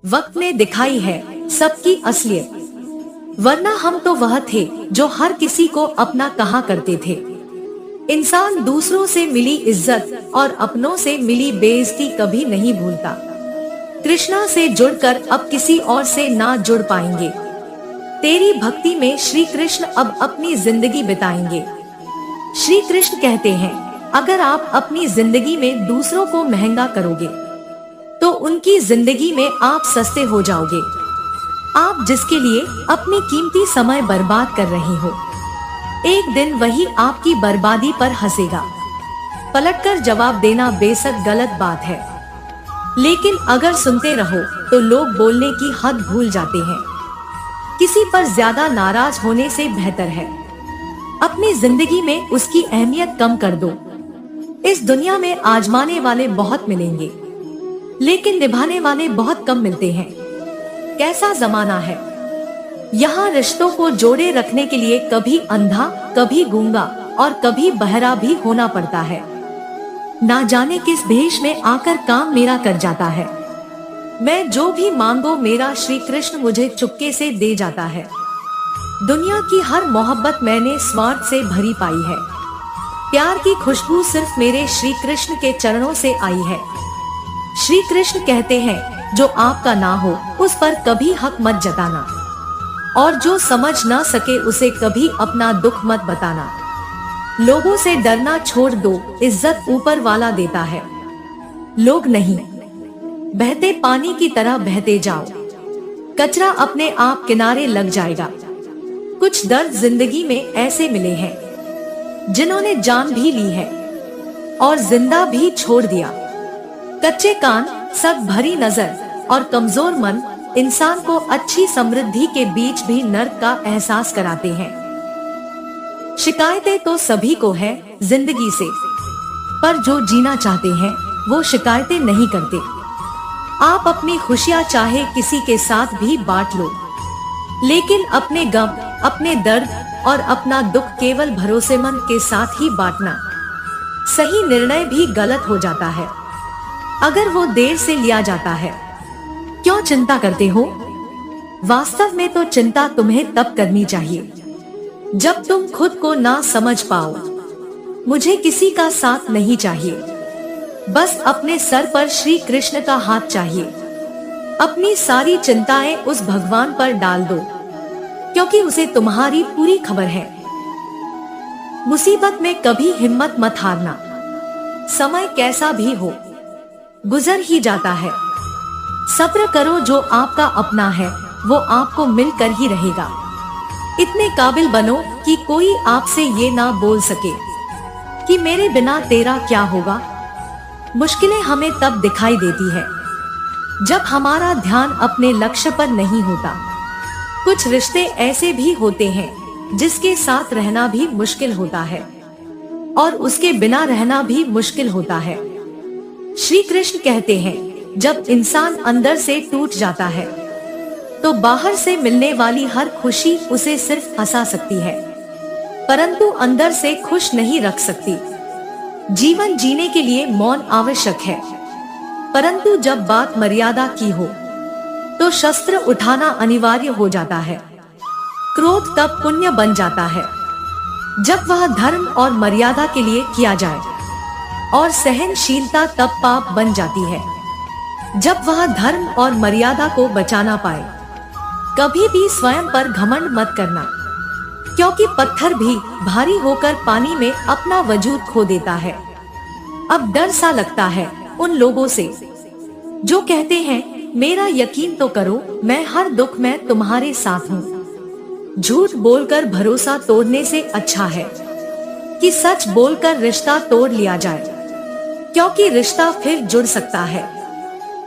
वक्त ने दिखाई है सबकी असलियत, वरना हम तो वह थे जो हर किसी को अपना कहा करते थे। इंसान दूसरों से मिली इज्जत और अपनों से मिली बेइज्जती कभी नहीं भूलता। कृष्णा से जुड़कर अब किसी और से ना जुड़ पाएंगे। तेरी भक्ति में श्री कृष्ण अब अपनी जिंदगी बिताएंगे। श्री कृष्ण कहते हैं, अगर आप अपनी जिंदगी में दूसरों को महंगा करोगे तो उनकी जिंदगी में आप सस्ते हो जाओगे। आप जिसके लिए अपनी कीमती समय बर्बाद कर रहे हो, एक दिन वही आपकी बर्बादी पर हंसेगा। पलटकर जवाब देना बेशक गलत बात है, लेकिन अगर सुनते रहो तो लोग बोलने की हद भूल जाते हैं। किसी पर ज्यादा नाराज होने से बेहतर है अपनी जिंदगी में उसकी अहमियत कम कर दो। इस दुनिया में आजमाने वाले बहुत मिलेंगे, लेकिन निभाने वाले बहुत कम मिलते हैं। कैसा जमाना है, यहाँ रिश्तों को जोड़े रखने के लिए कभी अंधा, कभी गूंगा और कभी बहरा भी होना पड़ता है। ना जाने किस भेष में आकर काम मेरा कर जाता है। मैं जो भी मांगो मेरा श्री कृष्ण मुझे चुपके से दे जाता है। दुनिया की हर मोहब्बत मैंने स्वार्थ से भरी पाई है। प्यार की खुशबू सिर्फ मेरे श्री कृष्ण के चरणों से आई है। श्री कृष्ण कहते हैं, जो आपका ना हो उस पर कभी हक मत जताना, और जो समझ ना सके उसे कभी अपना दुख मत बताना। लोगों से डरना छोड़ दो, इज्जत ऊपर वाला देता है, लोग नहीं। बहते पानी की तरह बहते जाओ, कचरा अपने आप किनारे लग जाएगा। कुछ दर्द जिंदगी में ऐसे मिले हैं जिन्होंने जान भी ली है और जिंदा भी छोड़ दिया। कच्चे कान, सग भरी नजर और कमजोर मन इंसान को अच्छी समृद्धि के बीच भी नर्क का एहसास कराते हैं। शिकायतें तो सभी को है जिंदगी से, पर जो जीना चाहते हैं वो शिकायतें नहीं करते। आप अपनी खुशियां चाहे किसी के साथ भी बांट लो, लेकिन अपने गम, अपने दर्द और अपना दुख केवल भरोसेमंद के साथ ही बांटना। सही निर्णय भी गलत हो जाता है अगर वो देर से लिया जाता है। क्यों चिंता करते हो? वास्तव में तो चिंता तुम्हें तब करनी चाहिए जब तुम खुद को ना समझ पाओ। मुझे किसी का साथ नहीं चाहिए, बस अपने सर पर श्री कृष्ण का हाथ चाहिए। अपनी सारी चिंताएं उस भगवान पर डाल दो, क्योंकि उसे तुम्हारी पूरी खबर है। मुसीबत में कभी हिम्मत मत हारना। समय कैसा भी हो गुजर ही जाता है। सब्र करो, जो आपका अपना है वो आपको मिलकर ही रहेगा। इतने काबिल बनो कि कोई आपसे ये ना बोल सके कि मेरे बिना तेरा क्या होगा। मुश्किलें हमें तब दिखाई देती है जब हमारा ध्यान अपने लक्ष्य पर नहीं होता। कुछ रिश्ते ऐसे भी होते हैं जिसके साथ रहना भी मुश्किल होता है और उसके बिना रहना भी मुश्किल होता है। श्री कृष्ण कहते हैं, जब इंसान अंदर से टूट जाता है तो बाहर से मिलने वाली हर खुशी उसे सिर्फ हंसा सकती है, परंतु अंदर से खुश नहीं रख सकती। जीवन जीने के लिए मौन आवश्यक है, परंतु जब बात मर्यादा की हो तो शस्त्र उठाना अनिवार्य हो जाता है। क्रोध तब पुण्य बन जाता है जब वह धर्म और मर्यादा के लिए किया जाए, और सहनशीलता तब पाप बन जाती है जब वह धर्म और मर्यादा को बचाना पाए। कभी भी स्वयं पर घमंड मत करना, क्योंकि पत्थर भी भारी होकर पानी में अपना वजूद खो देता है। अब डर सा लगता है उन लोगों से जो कहते हैं, मेरा यकीन तो करो, मैं हर दुख में तुम्हारे साथ हूँ। झूठ बोलकर भरोसा तोड़ने से अच्छा है कि सच बोलकर रिश्ता तोड़ लिया जाए, क्योंकि रिश्ता फिर जुड़ सकता है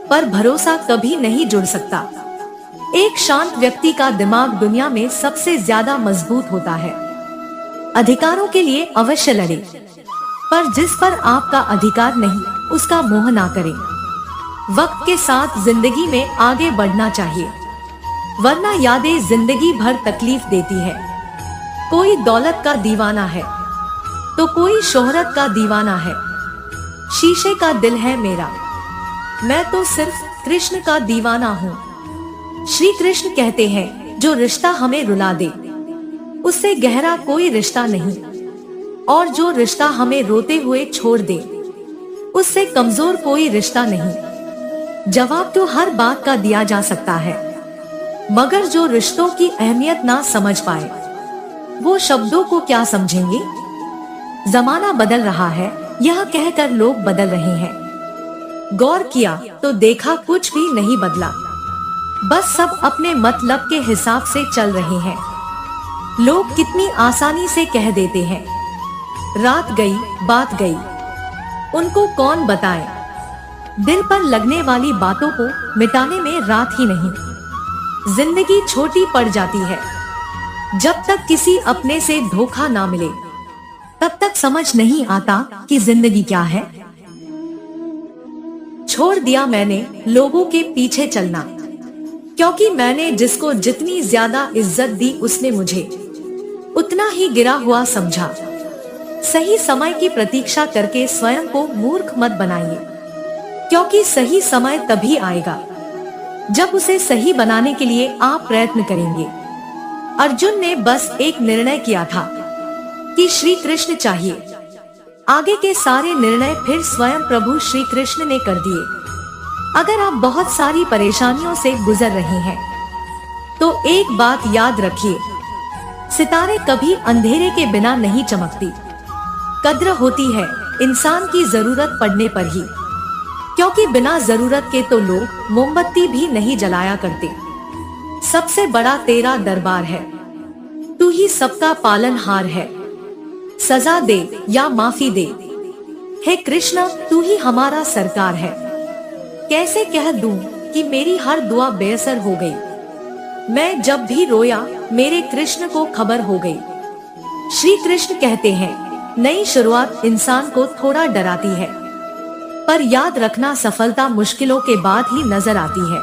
पर भरोसा कभी नहीं जुड़ सकता। एक शांत व्यक्ति का दिमाग दुनिया में सबसे ज्यादा मजबूत होता है। अधिकारों के लिए अवश्य लड़े, पर जिस पर आपका अधिकार नहीं उसका मोह ना करें। वक्त के साथ जिंदगी में आगे बढ़ना चाहिए, वरना यादें जिंदगी भर तकलीफ देती है। कोई दौलत का दीवाना है तो कोई शोहरत का दीवाना है। शीशे का दिल है मेरा, मैं तो सिर्फ कृष्ण का दीवाना हूँ। श्री कृष्ण कहते हैं, जो रिश्ता हमें रुला दे उससे गहरा कोई रिश्ता नहीं, और जो रिश्ता हमें रोते हुए छोड़ दे उससे कमजोर कोई रिश्ता नहीं। जवाब तो हर बात का दिया जा सकता है, मगर जो रिश्तों की अहमियत ना समझ पाए वो शब्दों को क्या समझेंगे। जमाना बदल रहा है, यह कहकर लोग बदल रहे हैं। गौर किया तो देखा कुछ भी नहीं बदला, बस सब अपने मतलब के हिसाब से चल रहे हैं। लोग कितनी आसानी से कह देते हैं, रात गई बात गई, उनको कौन बताए। दिल पर लगने वाली बातों को मिटाने में रात ही नहीं, जिंदगी छोटी पड़ जाती है। जब तक किसी अपने से धोखा ना मिले तब तक समझ नहीं आता कि जिंदगी क्या है। छोड़ दिया मैंने लोगों के पीछे चलना, क्योंकि मैंने जिसको जितनी ज्यादा इज्जत दी उसने मुझे उतना ही गिरा हुआ समझा। सही समय की प्रतीक्षा करके स्वयं को मूर्ख मत बनाइए, क्योंकि सही समय तभी आएगा जब उसे सही बनाने के लिए आप प्रयत्न करेंगे। अर्जुन ने बस एक निर्णय किया था कि श्री कृष्ण चाहिए, आगे के सारे निर्णय फिर स्वयं प्रभु श्री कृष्ण ने कर दिए। अगर आप बहुत सारी परेशानियों से गुजर रहे हैं तो एक बात याद रखिए, सितारे कभी अंधेरे के बिना नहीं चमकती। कद्र होती है इंसान की जरूरत पड़ने पर ही, क्योंकि बिना जरूरत के तो लोग मोमबत्ती भी नहीं जलाया करते। सबसे बड़ा तेरा दरबार है, तू ही सबका पालनहार है। सजा दे या माफी दे, हे कृष्ण तू ही हमारा सरकार है। कैसे कह दूं कि मेरी हर दुआ बेअसर हो गई। मैं जब भी रोया मेरे कृष्ण को खबर हो गई। श्री कृष्ण कहते हैं, नई शुरुआत इंसान को थोड़ा डराती है, पर याद रखना सफलता मुश्किलों के बाद ही नजर आती है।